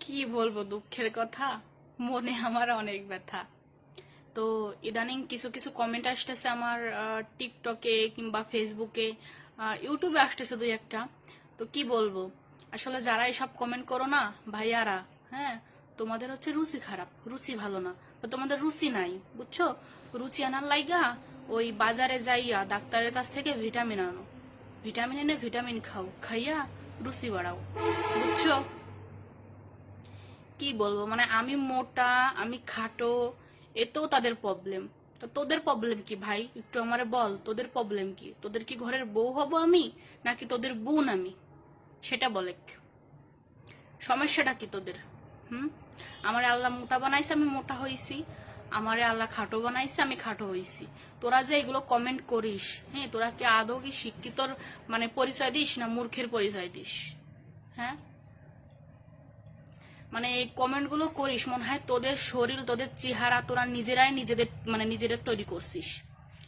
কি বলবো, দুঃখের কথা, মনে আমার অনেক ব্যথা। তো ইদানিং কিছু কিছু কমেন্ট আসতেছে আমার টিকটকে কিংবা ফেসবুকে, ইউটিউবে আসতেছে দুই একটা। তো কি বলবো, আসলে যারা এসব কমেন্ট করো না ভাইয়ারা, হ্যাঁ, তোমাদের হচ্ছে রুচি খারাপ, রুচি ভালো না। তো তোমাদের রুচি নাই, বুঝছো? রুচি আনার লাইগা ওই বাজারে যাইয়া ডাক্তারের কাছ থেকে ভিটামিন আনো, ভিটামিন এনে ভিটামিন খাও, খাইয়া রুচি বাড়াও, বুঝছো? কি বলবো, মানে আমি মোটা, আমি খাটো, এতেও তাদের প্রবলেম। তো তোদের প্রবলেম কি ভাই, একটু আমারে বল, তোদের প্রবলেম কি? তোদের কি ঘরের বউ হব আমি, নাকি তোদের বোন আমি? সেটা বলে, সমস্যাটা কি তোদের? হুম? আমারে আল্লাহ মোটা বানাইছে, আমি মোটা হইছি। আমারে আল্লাহ খাটো বানাইছে, আমি খাটো হইছি। তোরা যে এগুলো কমেন্ট করিস, হ্যাঁ, তোরা কি আদৌ কি শিক্ষিতর মানে পরিচয় দিস, না মূর্খের পরিচয় দিস? হ্যাঁ, মানে এই কমেন্ট গুলো করিস মনে হয় তোদের শরীর, তোদের চেহারা তোরা নিজেরাই নিজেদের মানে নিজেদের তৈরি করছিস।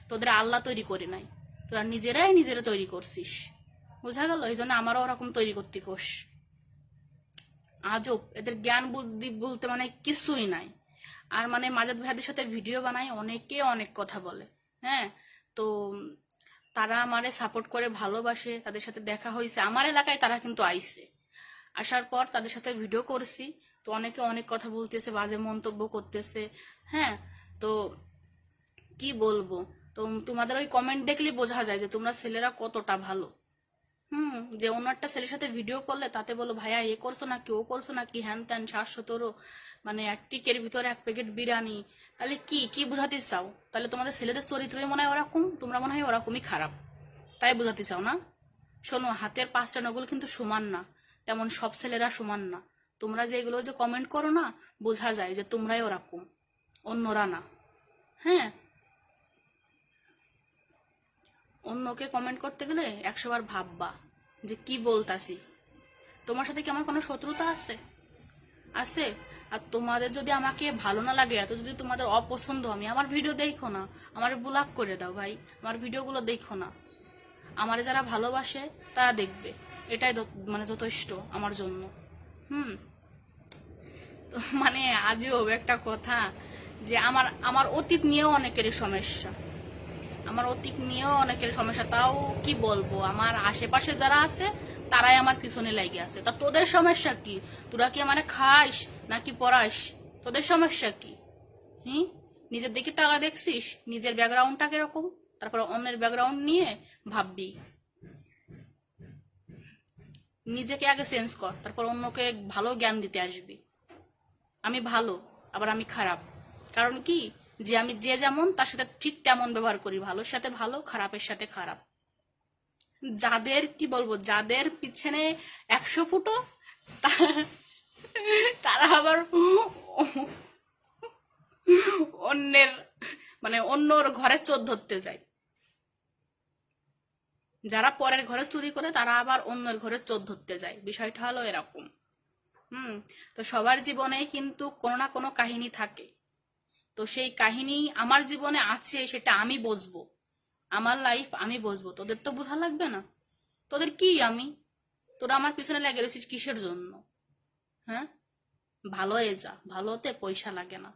তোদের আল্লাহ তৈরি করে নাই, তোরা নিজেরাই নিজেরা তৈরি করছিস। বোঝা গেল? এই জন্য আমারও ওরকম তৈরি করতে কোষ। আজব এদের জ্ঞান বুদ্ধি বলতে মানে কিছুই নাই। আর মানে মাজাদ ভাইদের সাথে ভিডিও বানাই, অনেকে অনেক কথা বলে। হ্যাঁ, তো তারা আমারে সাপোর্ট করে, ভালোবাসে, তাদের সাথে দেখা হয়েছে আমার এলাকায়, তারা কিন্তু আইছে। আসার পর তাদের সাথে ভিডিও করছি, তো অনেকে অনেক কথা বলতেছে, বাজে মন্তব্য করতেছে। হ্যাঁ, তো কি বলবো, তো তোমাদের ওই কমেন্ট দেখলে বোঝা যায় যে তোমরা ছেলেরা কতটা ভালো। যে অন্য একটা ছেলের সাথে ভিডিও করলে তাতে বলো ভাইয়া এ করছো নাকি, ও করছো নাকি, হ্যান ত্যান 717, মানে এক টিকের ভিতরে এক প্যাকেট বিরিয়ানি। তাহলে কি কি বুঝাতে চাও? তাহলে তোমাদের ছেলেদের চরিত্রই মনে হয় ওরকম, তোমরা মনে হয় ওরকমই খারাপ, তাই বুঝাতে চাও না? শোনো, হাতের পাঁচটা নগল কিন্তু সমান না, তেমন সব ছেলেরা সমান না। তোমরা যে এগুলো যে কমেন্ট করো না, বোঝা যায় যে তোমরাই ওরকম, অন্যরা না। হ্যাঁ, অন্যকে কমেন্ট করতে গেলে 100 বার ভাববা যে কি বলতাছি। তোমার সাথে কি আমার কোনো শত্রুতা আছে? আছে? আর তোমাদের যদি আমাকে ভালো না লাগে, এত যদি তোমাদের অপছন্দ, আমি আমার ভিডিও দেখো না, আমার ব্লক করে দাও ভাই, আমার ভিডিওগুলো দেখো না। আমার যারা ভালোবাসে তারা দেখবে, এটাই মানে যথেষ্ট আমার জন্য। হুম। তো মানে আজও একটা কথা, যে আমার আমার অতীত নিয়েও অনেকেরই সমস্যা, আমার অতীত নিয়েও অনেকের সমস্যা। তাও কি বলবো, আমার আশেপাশে যারা আছে তারাই আমার পিছনে লেগে আছে। তা তোদের সমস্যা কি? তোরা কি মানে খাস নাকি পড়াস? তোদের সমস্যা কি? হুম? নিজের দিকে তাকা দেখছিস, নিজের ব্যাকগ্রাউন্ডটা কিরকম, তারপর অন্যের ব্যাকগ্রাউন্ড নিয়ে ভাববি। নিজেকে আগে চেঞ্জ কর, তারপর অন্যকে ভালো জ্ঞান দিতে আসবি। আমি ভালো, আবার আমি খারাপ। কারণ কি, যে আমি যে যেমন তার সাথে ঠিক তেমন ব্যবহার করি, ভালোর সাথে ভালো, খারাপের সাথে খারাপ। যাদের কি বলবো, যাদের পিছনে 100 ফুটো, তারা আবার অন্যের মানে অন্যর ঘরে চোর ধরতে যায়। যারা পরের ঘরে চুরি করে তারা আবার অন্যের ঘরে চোর ধরতে যায়, বিষয়টা হলো এরকম। হুম। তো সবার জীবনে কিন্তু কোনো না কোনো কাহিনী থাকে। তো সেই কাহিনী আমার জীবনে আছে, সেটা আমি বুঝবো, আমার লাইফ আমি বুঝবো, তোদের তো বোঝা লাগবে না। তোদের কি আমি, তোরা আমার পিছনে লেগে রয়েছিস কিসের জন্য? হ্যাঁ, ভালো হয়ে যা, ভালো হতে পয়সা লাগে না।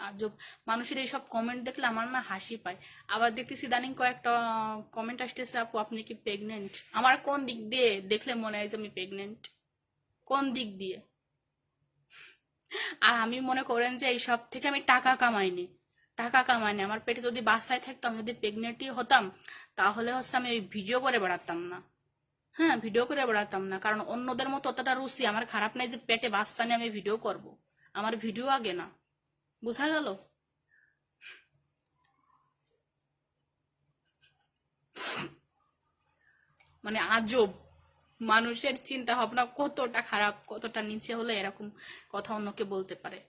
আজব মানুষের এইসব কমেন্ট দেখলে আমার না হাসি পায়। আবার দেখতেছি ইদানিং কয়েকটা কমেন্ট আসতেছে, আপু আপনি কি প্রেগনেন্ট? আমার কোন দিক দিয়ে দেখলে মনে হয় যে আমি প্রেগনেন্ট? কোন দিক দিয়ে? আর আমি মনে করেন যে এই সব থেকে আমি টাকা কামাইনি, টাকা কামাইনি। আমার পেটে যদি বাচ্চাই থাকতাম, যদি প্রেগনেন্টই হতাম, তাহলে হচ্ছে আমি ওই ভিডিও করে বেড়াতাম না। হ্যাঁ, ভিডিও করে বেড়াতাম না, কারণ অন্যদের মতো অতটা রুচি আমার খারাপ নাই যে পেটে বাচ্চা নিয়ে আমি ভিডিও করব। আমার ভিডিও আগে না। বুঝা গেল? মানে আজব, মানুষের চিন্তা ভাবনা কতটা খারাপ, কতটা নিচে হলে এরকম কথা অন্যকে বলতে পারে।